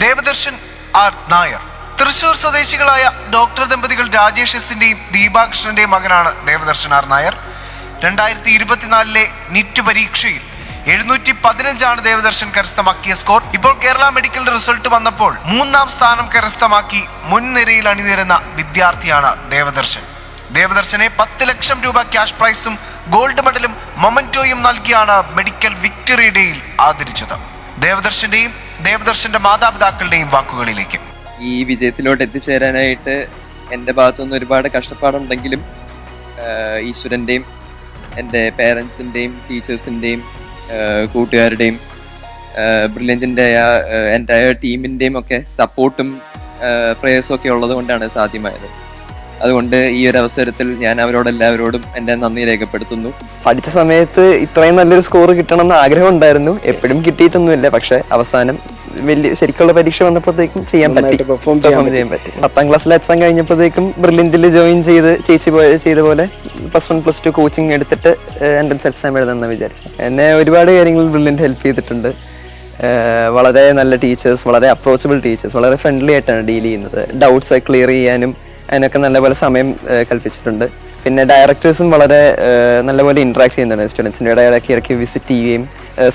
Devadarshan R Nair. Thrissur സ്വദേശികളായ doctor ദമ്പതികൾ രാജേഷ് എസിന്റെയും ദീപാകൃഷ്ണന്റെയും മകനാണ് ദേവദർശൻ ആർ നായർ. 2024 നീറ്റ് പരീക്ഷയിൽ 715 ദേവദർശൻ കരസ്ഥമാക്കിയ സ്കോർ. ഇപ്പോൾ കേരള മെഡിക്കലിന്റെ റിസൾട്ട് വന്നപ്പോൾ 3ാം സ്ഥാനം കരസ്ഥമാക്കി മുൻനിരയിൽ അണിനിരുന്ന വിദ്യാർത്ഥിയാണ് ദേവദർശൻ. ദേവദർശനെ 10 ലക്ഷം രൂപ ക്യാഷ് പ്രൈസും ഗോൾഡ് മെഡലും മൊമന്റോയും നൽകിയാണ് മെഡിക്കൽ വിക്ടറി ഡേയിൽ ആദരിച്ചത്. ദേവദർശന്റെയും ദേവദർശന്റെ മാതാപിതാക്കളുടെയും വാക്കുകളിലേക്ക്. ഈ വിജയത്തിലോട്ട് എത്തിച്ചേരാനായിട്ട് എൻ്റെ ഭാഗത്തുനിന്ന് ഒരുപാട് കഷ്ടപ്പാടുണ്ടെങ്കിലും ഈശ്വരൻ്റെയും എൻ്റെ പേരൻസിൻ്റെയും ടീച്ചേഴ്സിൻ്റെയും കൂട്ടുകാരുടെയും ബ്രില്യൻറ്റിൻ്റെ എൻ്റയർ ടീമിൻ്റെയും ഒക്കെ സപ്പോർട്ടും പ്രേയേഴ്സും ഒക്കെ ഉള്ളത് കൊണ്ടാണ് സാധ്യമായത്. അതുകൊണ്ട് ഈ ഒരു അവസരത്തിൽ ഞാൻ അവരോടെല്ലാവരോടും എൻ്റെ നന്ദി രേഖപ്പെടുത്തുന്നു. പഠിച്ച സമയത്ത് ഇത്രയും നല്ലൊരു സ്കോർ കിട്ടണമെന്ന് ആഗ്രഹം ഉണ്ടായിരുന്നു. എപ്പോഴും കിട്ടിയിട്ടൊന്നുമില്ല. പക്ഷെ അവസാനം വലിയ ശരിക്കുള്ള പരീക്ഷ വന്നപ്പോഴത്തേക്കും ചെയ്യാൻ പറ്റി. 10ാം ക്ലാസ്സിലെ എക്സാം കഴിഞ്ഞപ്പോഴത്തേക്കും ബ്രില്യൻറ്റിൽ ജോയിൻ ചെയ്ത് ചെയ്ത പോലെ +1 +2 കോച്ചിങ് എടുത്തിട്ട് എൻട്രൻസ് എക്സാം എഴുതാമെന്ന് വിചാരിച്ചു. എന്നെ ഒരുപാട് കാര്യങ്ങൾ ബ്രില്യൻറ്റ് ഹെൽപ്പ് ചെയ്തിട്ടുണ്ട്. വളരെ നല്ല ടീച്ചേഴ്സ്, വളരെ അപ്രോച്ചബിൾ ടീച്ചേഴ്സ്, വളരെ ഫ്രണ്ട്ലി ആയിട്ടാണ് ഡീൽ ചെയ്യുന്നത്. ഡൗട്ട്സ് ക്ലിയർ ചെയ്യാനും അതിനൊക്കെ നല്ലപോലെ സമയം കൽപ്പിച്ചിട്ടുണ്ട്. പിന്നെ ഡയറക്ടേഴ്സും വളരെ നല്ലപോലെ ഇന്ററാക്ട് ചെയ്യുന്നുണ്ട്. സ്റ്റുഡൻസിൻ്റെ ഇടയ്ക്ക് വിസിറ്റ് ചെയ്യുകയും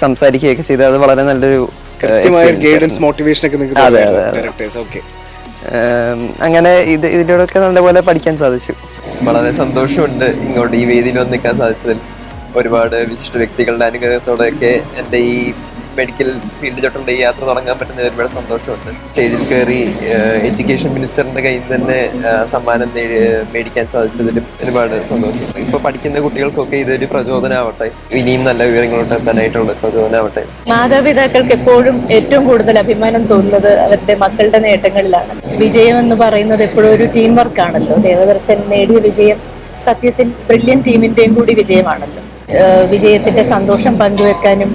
സംസാരിക്കുകയൊക്കെ ചെയ്ത് അത് വളരെ നല്ലൊരു അങ്ങനെ ഇതിലൂടെയൊക്കെ നല്ലപോലെ പഠിക്കാൻ സാധിച്ചു. വളരെ സന്തോഷമുണ്ട് ഇങ്ങോട്ട് ഈ വേദിയിൽ വന്ന് നിൽക്കാൻ സാധിച്ചതിൽ. ഒരുപാട് വിശിഷ്ട വ്യക്തികളുടെ അനുഗ്രഹത്തോടെയൊക്കെ എൻ്റെ ഈ മെഡിക്കൽ ഫീൽഡിലോട്ടുള്ള ഈ യാത്ര തുടങ്ങാൻ പറ്റുന്നതിൽ ഒരുപാട് സന്തോഷമുണ്ട്. സ്റ്റേജിൽ കയറി എഡ്യൂക്കേഷൻ മിനിസ്റ്ററിന്റെ കയ്യിൽ നിന്ന് തന്നെ സമ്മാനം മേടിക്കാൻ സാധിച്ചതിലും ഒരുപാട് സന്തോഷമുണ്ട്. ഇപ്പോൾ പഠിക്കുന്ന കുട്ടികൾക്കൊക്കെ ഇതൊരു പ്രചോദനമാവട്ടെ, ഇനിയും നല്ല വിവരങ്ങളോട്ട് എത്താനായിട്ടുള്ള പ്രചോദനമാവട്ടെ. മാതാപിതാക്കൾക്ക് എപ്പോഴും ഏറ്റവും കൂടുതൽ അഭിമാനം തോന്നുന്നത് അവരുടെ മക്കളുടെ നേട്ടങ്ങളിലാണ്. വിജയം എന്ന് പറയുന്നത് എപ്പോഴും ഒരു ടീം വർക്കാണല്ലോ. ദേവദർശൻ നേടിയ വിജയം സത്യത്തിൽ ബ്രില്യൻ ടീമിന്റെയും കൂടി വിജയമാണല്ലോ. വിജയത്തിന്റെ സന്തോഷം പങ്കുവെക്കാനും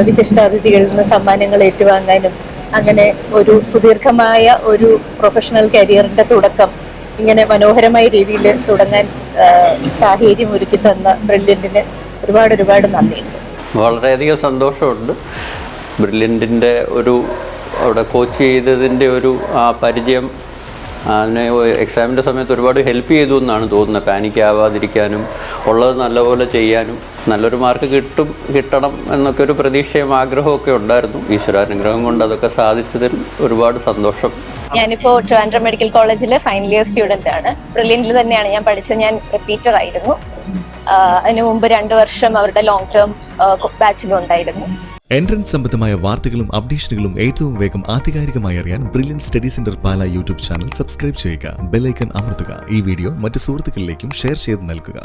വിശിഷ്ടാതിഥികളിൽ നിന്ന് സമ്മാനങ്ങൾ ഏറ്റുവാങ്ങാനും അങ്ങനെ ഒരു സുദീർഘമായ ഒരു പ്രൊഫഷണൽ കരിയറിന്റെ തുടക്കം ഇങ്ങനെ മനോഹരമായ രീതിയിൽ തുടങ്ങാൻ സാഹചര്യം ഒരുക്കി തന്ന ബ്രില്യൻറ്റിന് ഒരുപാട് നന്ദിയുണ്ട്. വളരെയധികം സന്തോഷമുണ്ട്. ബ്രില്യൻറ്റിൻ്റെ അവിടെ കോച്ച് ചെയ്തതിൻ്റെ പരിചയം അതിനെ എക്സാമിൻ്റെ സമയത്ത് ഒരുപാട് ഹെൽപ്പ് ചെയ്തു എന്നാണ് തോന്നുന്നത്. പാനിക് ആവാതിരിക്കാനും ഉള്ളത് നല്ലപോലെ ചെയ്യാനും നല്ലൊരു മാർക്ക് കിട്ടണം എന്നൊക്കെ ഒരു പ്രതീക്ഷയും ആഗ്രഹമൊക്കെ ഉണ്ടായിരുന്നു. ഈശ്വരാനുഗ്രഹം കൊണ്ട് അതൊക്കെ സാധിച്ചതിൽ ഒരുപാട് സന്തോഷം. ഞാനിപ്പോൾ ട്രിവാൻഡ്രം മെഡിക്കൽ കോളേജിലെ ഫൈനൽ ഇയർ സ്റ്റുഡൻ്റ് ആണ്. ബ്രില്യൻറ്റിൽ തന്നെയാണ് ഞാൻ പഠിച്ചത്. ഞാൻ റിപ്പീറ്റർ ആയിരുന്നു. അതിനു മുമ്പ് 2 വർഷം അവരുടെ ലോങ് ടേം ബാച്ചിലും ഉണ്ടായിരുന്നു. എൻട്രൻസ് സംബന്ധമായ വാർത്തകളും അപ്ഡേഷനുകളും ഏറ്റവും വേഗം ആധികാരികമായി അറിയാൻ ബ്രില്യൻറ്റ് സ്റ്റഡി സെന്റർ പാല യൂട്യൂബ് ചാനൽ സബ്സ്ക്രൈബ് ചെയ്യുക. ബെൽ ഐക്കൺ അമർത്തുക. ഈ വീഡിയോ മറ്റു സുഹൃത്തുക്കളിലേക്കും ഷെയർ ചെയ്ത് നൽകുക.